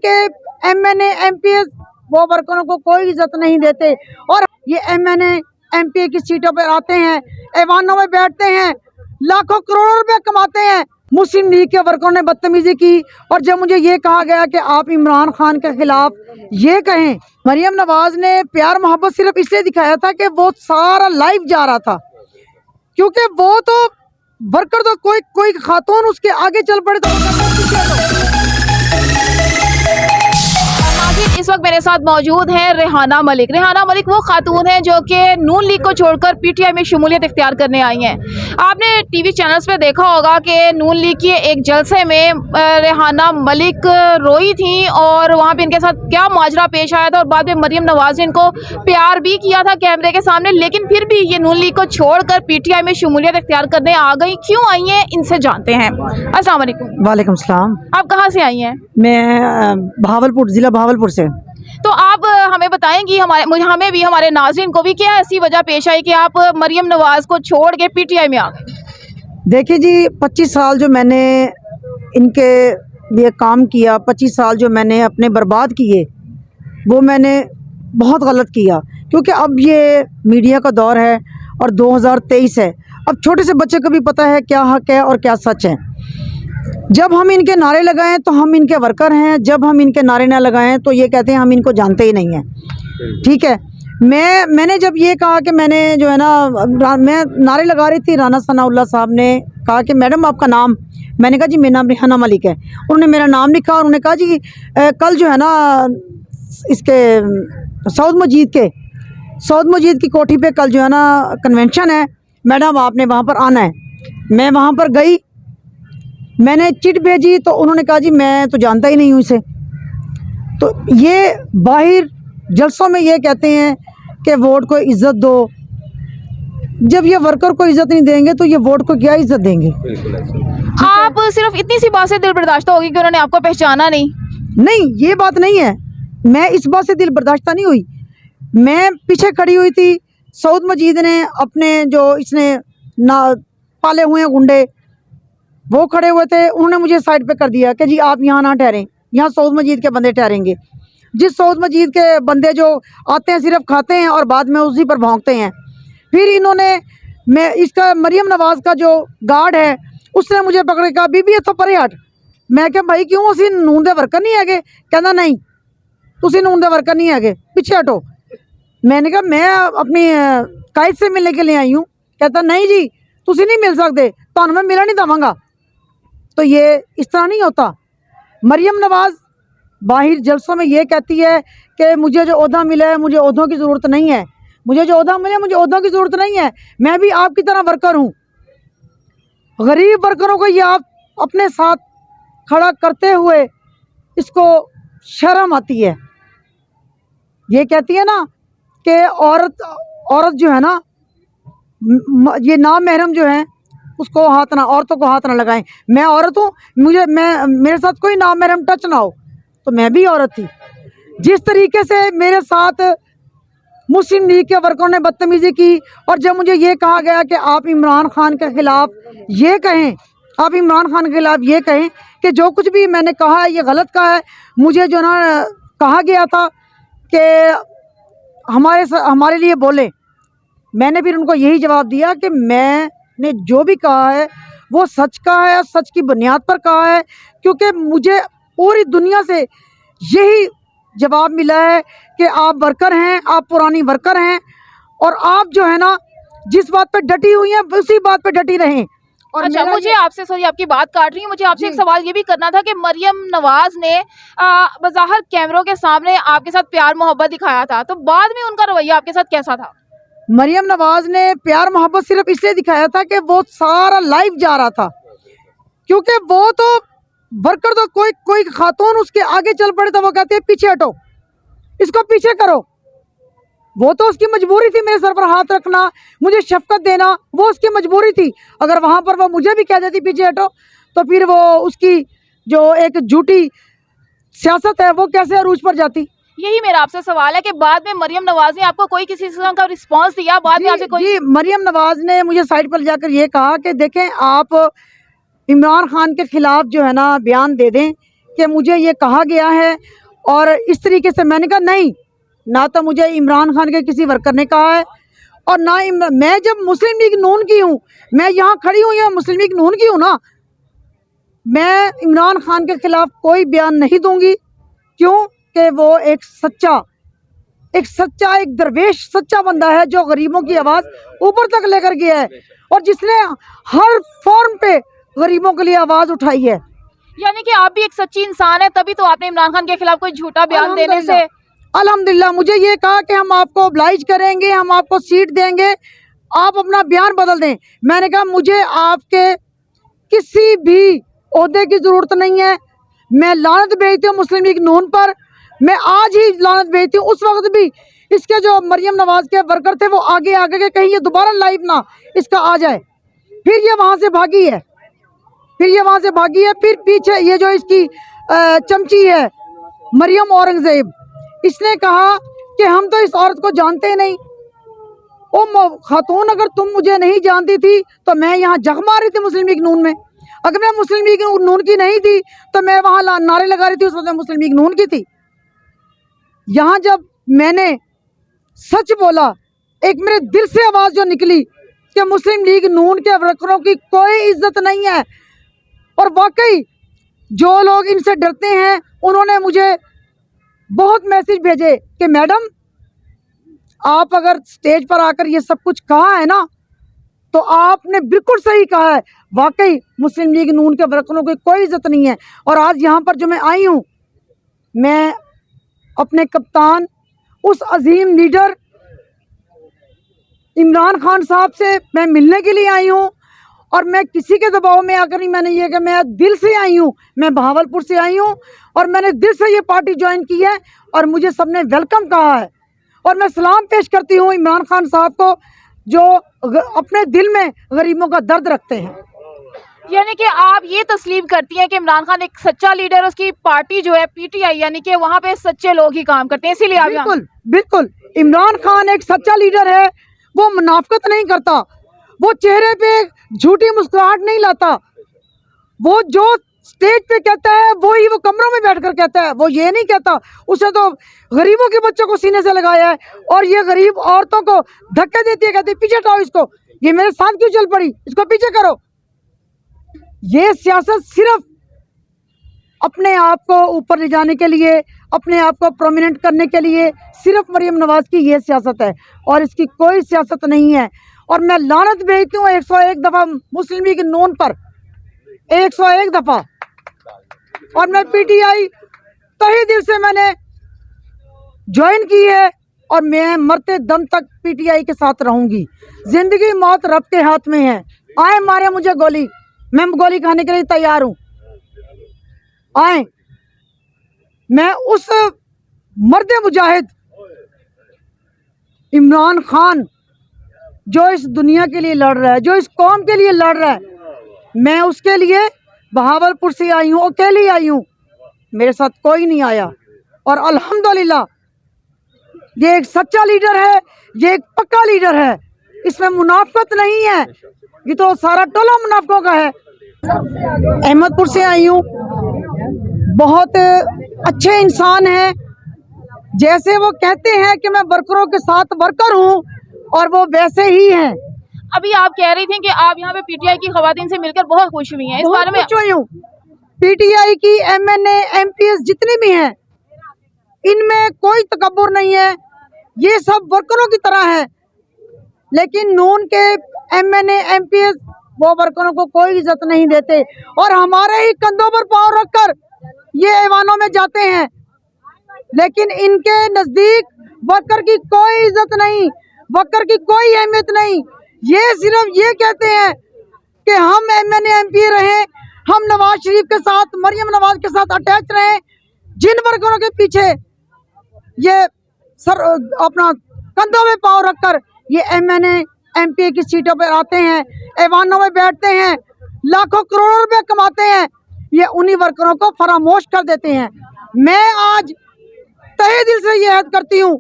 के MNA MPS वो वर्करों को कोई इज्जत नहीं देते, और ये MNA MP की सीटों पर आते हैं, ऐवानों में बैठते हैं, लाखों करोड़ों रुपए कमाते हैं। मुस्लिम लीग के वर्करों ने बदतमीजी की, और जब मुझे ये कहा गया कि आप इमरान खान के खिलाफ ये कहें, मरियम नवाज ने प्यार मोहब्बत सिर्फ इसलिए दिखाया था कि वो सारा लाइव जा रहा था, क्योंकि वो तो वर्कर तो कोई खातून उसके आगे चल पड़े तो इस वक्त मेरे साथ मौजूद है रेहाना मलिक। रेहाना मलिक वो खातून है जो कि नून लीग को छोड़कर PTI में शमूलियत इख्तियार करने आई हैं। आपने टीवी चैनल्स पे देखा होगा कि नून लीग के एक जलसे में रेहाना मलिक रोई थी और वहाँ पे इनके साथ क्या माजरा पेश आया था, और बाद में मरियम नवाज ने इनको प्यार भी किया था कैमरे के सामने, लेकिन फिर भी ये नून लीग को छोड़कर PTI में शमूलियत इख्तियार करने आ गई। क्यों आई हैं, इनसे जानते हैं। अस्सलाम वालेकुम। वालेकुम सलाम। आप कहाँ से आई हैं? मैं भावलपुर, जिला भावलपुर से। तो आप हमें बताएंगी, हमें भी, हमारे नाज़रीन को भी, क्या ऐसी वजह पेश आई कि आप मरियम नवाज को छोड़ के PTI में आ गए? देखिए जी, 25 साल जो मैंने इनके लिए काम किया, 25 साल जो मैंने अपने बर्बाद किए, वो मैंने बहुत गलत किया, क्योंकि अब ये मीडिया का दौर है और 2023 है। अब छोटे से बच्चे को भी पता है क्या हक है और क्या सच है। जब हम इनके नारे लगाएं तो हम इनके वर्कर हैं, जब हम इनके नारे ना लगाएं तो ये कहते हैं हम इनको जानते ही नहीं हैं। ठीक है, मैंने जब ये कहा कि मैंने जो है ना, मैं नारे लगा रही थी, राना सनाउल्लाह साहब ने कहा कि मैडम आपका नाम, मैंने कहा जी मेरा नाम रेहाना मलिक है। उन्होंने मेरा नाम लिखा और उन्होंने कहा जी कल जो है ना इसके सऊद मजीद की कोठी पे कल जो है ना कन्वेंशन है, मैडम आपने वहाँ पर आना है। मैं वहाँ पर गई, मैंने चिट भेजी तो उन्होंने कहा जी मैं तो जानता ही नहीं हूँ इसे। तो ये बाहर जलसों में ये कहते हैं कि वोट को इज़्ज़त दो, जब ये वर्कर को इज़्ज़त नहीं देंगे तो ये वोट को क्या इज़्ज़त देंगे। आप सिर्फ इतनी सी बात से दिल बर्दाश्त होगी कि उन्होंने आपको पहचाना नहीं? नहीं, ये बात नहीं है, मैं इस बात से दिल बर्दाश्त नहीं हुई। मैं पीछे खड़ी हुई थी, सऊद मजीद ने अपने जो इसने ना पाले हुए हैं गुंडे, वो खड़े हुए थे, उन्होंने मुझे साइड पे कर दिया कि जी आप यहाँ ना ठहरें, यहाँ सऊद मजीद के बंदे ठहरेंगे। जिस सऊद मजीद के बंदे जो आते हैं सिर्फ खाते हैं और बाद में उसी पर भौंकते हैं। फिर इन्होंने, मैं इसका मरियम नवाज का जो गार्ड है उसने मुझे पकड़ के कहा बीबी इत्थों परे हट। मैं क्या भाई क्यों, असी नून दे वर्कर नहीं है? कहना नहीं तुसी नून दे वर्कर नहीं है, पीछे हटो। मैंने कहा मैं अपनी कायद से मिलने के लिए आई हूँ। कहता नहीं जी तुसी नहीं मिल सकते, तो मैं मिला नहीं देवांगा। तो ये इस तरह नहीं होता। मरियम नवाज बाहर जलसों में ये कहती है कि मुझे जो ओहदा मिला है मुझे ओहदों की ज़रूरत नहीं है, मुझे जो ओहदा मिले मुझे ओहदों की ज़रूरत नहीं है, मैं भी आपकी तरह वर्कर हूँ। गरीब वर्करों को ये आप अपने साथ खड़ा करते हुए इसको शर्म आती है। ये कहती है ना कि औरत जो है ना, ये नामहरम जो है उसको हाथ ना, औरतों को हाथ ना लगाएं। मैं औरत हूँ, मेरे साथ कोई नामहरम टच ना हो, तो मैं भी औरत थी। जिस तरीके से मेरे साथ मुस्लिम लीग के वर्करों ने बदतमीजी की, और जब मुझे ये कहा गया कि आप इमरान खान के खिलाफ ये कहें, आप इमरान खान के खिलाफ ये कहें कि जो कुछ भी मैंने कहा है ये गलत कहा है। मुझे जो ना कहा गया था कि हमारे लिए बोले, मैंने फिर उनको यही जवाब दिया कि मैंने जो भी कहा है वो सच कहा है, सच की बुनियाद पर कहा है, क्योंकि मुझे पूरी दुनिया से यही जवाब मिला है कि आप वर्कर हैं, आप पुरानी वर्कर हैं, और आप जो है ना जिस बात पे डटी हुई हैं उसी बात पे डटी रहें। और अच्छा, मुझे आपसे, सॉरी आपकी बात काट रही हूँ, मुझे आपसे एक सवाल ये भी करना था कि मरियम नवाज ने बज़ाहिर कैमरों के सामने आपके साथ प्यार मोहब्बत दिखाया था, तो बाद में उनका रवैया आपके साथ कैसा था? मरियम नवाज ने प्यार मोहब्बत सिर्फ इसलिए दिखाया था कि वो सारा लाइव जा रहा था, क्योंकि वो तो वर्कर तो कोई खातून उसके आगे चल पड़े तो वो कहते हैं पीछे हटो, इसको पीछे करो। वो तो उसकी मजबूरी थी मेरे सर पर हाथ रखना, मुझे शफकत देना, वो उसकी मजबूरी थी। अगर वहाँ पर वो मुझे भी कह देती पीछे हटो, तो फिर वो उसकी जो एक झूठी सियासत है वो कैसे अरूज पर जाती। यही मेरा आपसे सवाल है कि बाद में मरियम नवाज ने आपको कोई किसी किस्म का रिस्पांस दिया? बाद में आपसे कोई? जी, मरियम नवाज ने मुझे साइड पर जाकर ये कहा कि देखें आप इमरान खान के खिलाफ जो है ना बयान दे दें कि मुझे ये कहा गया है और इस तरीके से। मैंने कहा नहीं, ना तो मुझे इमरान खान के किसी वर्कर ने कहा है और ना मैं जब मुस्लिम लीग नून की हूँ, मैं यहाँ खड़ी हूँ, यहाँ मुस्लिम लीग नून की हूँ ना, मैं इमरान खान के खिलाफ कोई बयान नहीं दूंगी। क्यों कि वो एक दरवेश सच्चा बंदा है जो गरीबों की आवाज़ ऊपर तक लेकर गया है और जिसने हर फॉर्म पे गरीबों के लिए आवाज़ उठाई है। यानी कि आप भी एक सच्ची इंसान है, तभी तो आपने इमरान खान के खिलाफ कोई झूठा बयान देने से। अल्हम्दुलिल्लाह मुझे ये कहा कि हम आपको ऑब्लाइज करेंगे, हम आपको सीट देंगे, आप अपना बयान बदल दें। मैंने कहा मुझे आपके किसी भी ओहदे की ज़रूरत नहीं है। मैं लानत भेजती हूँ मुस्लिम लीग नून पर, मैं आज ही लानत भेजती हूँ। उस वक्त भी इसके जो मरियम नवाज के वर्कर थे वो आगे आगे के कहीं ये दोबारा लाइव ना इसका आ जाए। फिर ये वहाँ से भागी है, फिर पीछे ये जो इसकी चमची है मरियम औरंगजेब, इसने कहा कि हम तो इस औरत को जानते ही नहीं। ओ खातून, अगर तुम मुझे नहीं जानती थी तो मैं यहाँ जग मार रही थी मुस्लिम लीग नून में। अगर मैं मुस्लिम लीग नून की नहीं थी तो मैं वहाँ नारे लगा रही थी, उस वक्त मैं मुस्लिम लीग नून की थी। यहाँ जब मैंने सच बोला, एक मेरे दिल से आवाज़ जो निकली कि मुस्लिम लीग नून के वर्करों की कोई इज्जत नहीं है, और वाकई जो लोग इनसे डरते हैं उन्होंने मुझे बहुत मैसेज भेजे कि मैडम आप अगर स्टेज पर आकर ये सब कुछ कहा है ना तो आपने बिल्कुल सही कहा है, वाकई मुस्लिम लीग नून के वर्करों की कोई इज्जत नहीं है। और आज यहाँ पर जो मैं आई हूँ, मैं अपने कप्तान, उस अजीम लीडर इमरान खान साहब से मैं मिलने के लिए आई हूँ। और मैं किसी के दबाव में आकर नहीं, मैंने ये कि मैं दिल से आई हूँ, मैं बहावलपुर से आई हूँ और मैंने दिल से ये पार्टी ज्वाइन की है और मुझे सबने वेलकम कहा है। और मैं सलाम पेश करती हूँ इमरान खान साहब को जो अपने दिल में गरीबों का दर्द रखते हैं। यानी कि आप ये तस्लीम करती हैं कि इमरान खान एक सच्चा लीडर, उसकी पार्टी जो है पीटीआई, यानी कि वहाँ पे सच्चे लोग ही काम करते हैं, इसीलिए आप बिल्कुल इमरान खान एक सच्चा लीडर है। वो मुनाफिकत नहीं करता, वो चेहरे पे झूठी मुस्कुराहट नहीं लाता, वो जो स्टेज पे कहता है वो ही वो कमरों में बैठकर कहता है। वो ये नहीं कहता, उसे तो गरीबों के बच्चों को सीने से लगाया है और ये गरीब औरतों को धक्के देती है, कहती है पीछे हटाओ इसको, ये मेरे साथ क्यों चल पड़ी, इसको पीछे करो। ये सियासत सिर्फ अपने आप को ऊपर ले जाने के लिए, अपने आप को प्रोमिनेंट करने के लिए, सिर्फ मरियम नवाज की ये सियासत है और इसकी कोई सियासत नहीं है। और मैं लानत भेजती हूँ 101 दफ़ा मुस्लिम लीग नून पर, 101 दफ़ा। और मैं पीटीआई तहे दिल से मैंने ज्वाइन की है और मैं मरते दम तक पीटीआई के साथ रहूंगी। जिंदगी मौत रब के हाथ में है, आए मारे मुझे गोली, मैं गोली खाने के लिए तैयार हूँ। आए, मैं उस मर्द मुजाहिद इमरान खान जो इस दुनिया के लिए लड़ रहा है, जो इस कौम के लिए लड़ रहा है, मैं उसके लिए बहावलपुर से आई हूँ, अकेली आई हूँ, मेरे साथ कोई नहीं आया। और अल्हम्दुलिल्लाह ये एक सच्चा लीडर है, ये एक पक्का लीडर है, इसमें मुनाफिकत नहीं है, ये तो सारा टोला मुनाफिकों का है। अहमदपुर से आई हूँ, बहुत अच्छे इंसान हैं, जैसे वो कहते हैं कि मैं वर्करों के साथ वर्कर हूँ और वो वैसे ही हैं। अभी आप कह रही थी कि आप यहाँ पे पीटीआई की खवातीन से मिलकर बहुत खुश हुई हैं, इस बारे में? खुश हुई हूँ। पीटीआई की एमएनए एमपीएस जितनी भी हैं, इनमें कोई तकब्बुर नहीं है, ये सब वर्करों की तरह है। लेकिन नून के एमएनए एमपीएस वो वर्करों को कोई इज्जत नहीं देते और हमारे ही कंधों पर पाँव रखकर ये ऐवानों में जाते हैं, लेकिन इनके नजदीक वर्कर की कोई इज्जत नहीं, वर्कर की कोई अहमियत नहीं। ये सिर्फ ये कहते हैं कि हम एमएनए एमपी रहें, हम नवाज शरीफ के साथ, मरियम नवाज के साथ अटैच रहें। जिन वर्करों के पीछे ये सर अपना कंधों में पाँव रखकर ये एमएनए एमपी की सीटों पर आते हैं, ऐवानों में बैठते हैं, लाखों करोड़ों रुपए कमाते हैं, ये उन्हीं वर्करों को फरामोश कर देते हैं। मैं आज तहे दिल से ये हद करती हूँ,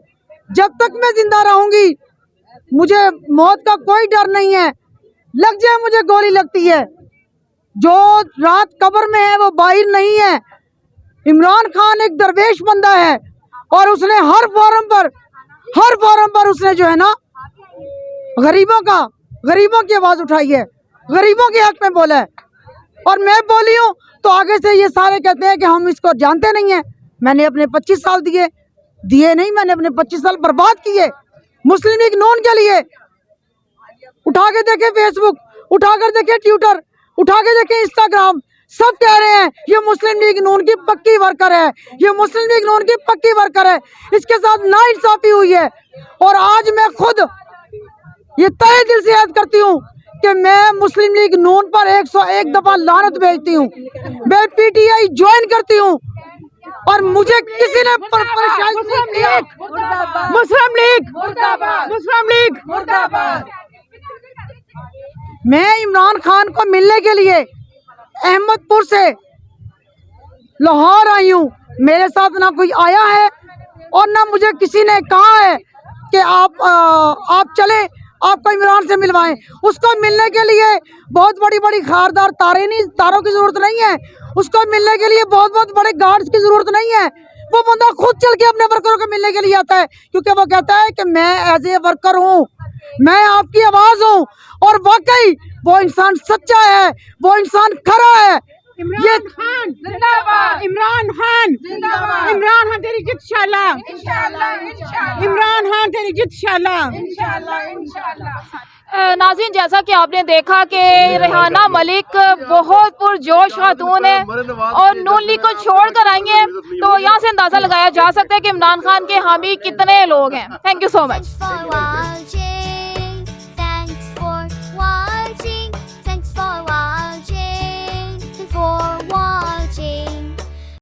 जब तक मैं जिंदा रहूंगी मुझे मौत का कोई डर नहीं है, लग जाए मुझे गोली लगती है। जो रात कब्र में है वो बाहर नहीं है, इमरान खान एक दरवेश बंदा है और उसने हर फोरम पर उसने जो है ना गरीबों की आवाज उठाई है, गरीबों के हक में बोला है। और मैं बोली हूँ तो आगे से ये सारे कहते हैं कि हम इसको जानते नहीं हैं। मैंने अपने 25 साल दिए नहीं, मैंने अपने 25 साल बर्बाद किए मुस्लिम लीग नून के लिए। उठा के देखे फेसबुक, उठा कर देखे ट्विटर, उठा के देखे इंस्टाग्राम, सब कह रहे हैं ये मुस्लिम लीग नून की पक्की वर्कर है, ये मुस्लिम लीग नून की पक्की वर्कर है। इसके साथ नाइंसाफी हुई है और आज मैं खुद ये तहे दिल से याद करती हूँ कि मैं मुस्लिम लीग नून पर 101 दफा लानत भेजती हूँ। मैं पीटीआई ज्वाइन करती हूँ और मुझे किसी ने परेशान नहीं किया। मुस्लिम लीग मैं इमरान खान को मिलने के लिए अहमदपुर से लाहौर आई हूँ। मेरे साथ ना कोई आया है और ना मुझे किसी ने कहा है कि आप चले, आपको इमरान से मिलवाएं। उसको मिलने के लिए बहुत बड़ी खारदार तारों की जरूरत नहीं है। उसको मिलने के लिए बहुत बड़े गार्ड्स की जरूरत नहीं है। वो बंदा खुद चल के अपने वर्करों को मिलने के लिए आता है, क्योंकि वो कहता है कि मैं एज ए वर्कर हूँ, मैं आपकी आवाज हूँ। और वाकई वो इंसान सच्चा है, वो इंसान खरा है। ये इमरान खान तेरी जित इंशाल्लाह, इमरान खान तेरी जित इंशाल्लाह। नाज़रीन, जैसा कि आपने देखा कि रेहाना मलिक बहुत पुरजोश खातून है और नून लीग को छोड़ कर आई हैं, तो यहाँ से अंदाज़ा लगाया जा सकता है कि इमरान खान के हामी कितने लोग हैं। Thank you so much.